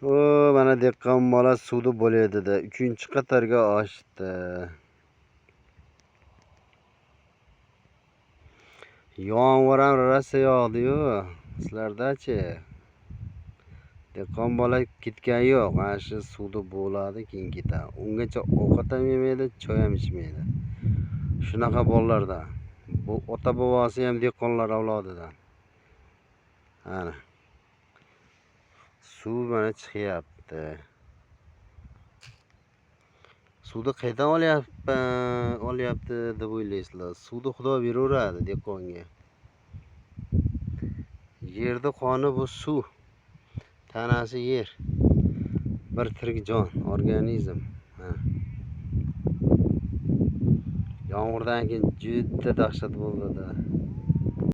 O mana dehqon bola suvda bo'laydi-da, 3-qatorga oshdi. Yomg'ir ham rosa yog'di-yu. Sizlarda-chi? Dehqon bola ketgani yo'q. Mana shu suvda bo'ladi, keyin ketadi. Ungacha ovqat ham yemaydi, choy ham ichmaydi. Shunaqa bolalarda. Bu ota bobosi ham dehqonlar avlodidan. Ana. Suv mana chiqyapti. Suvni qayerdan olyapti deb o'ylaysizlar. Suvni Xudo beraveradi dehqonga. Yerda qoni bu suv. Tanasi yer. Bir tirik jon, organizm. Yomg'irdan keyin juda dahshat bo'ldi-da.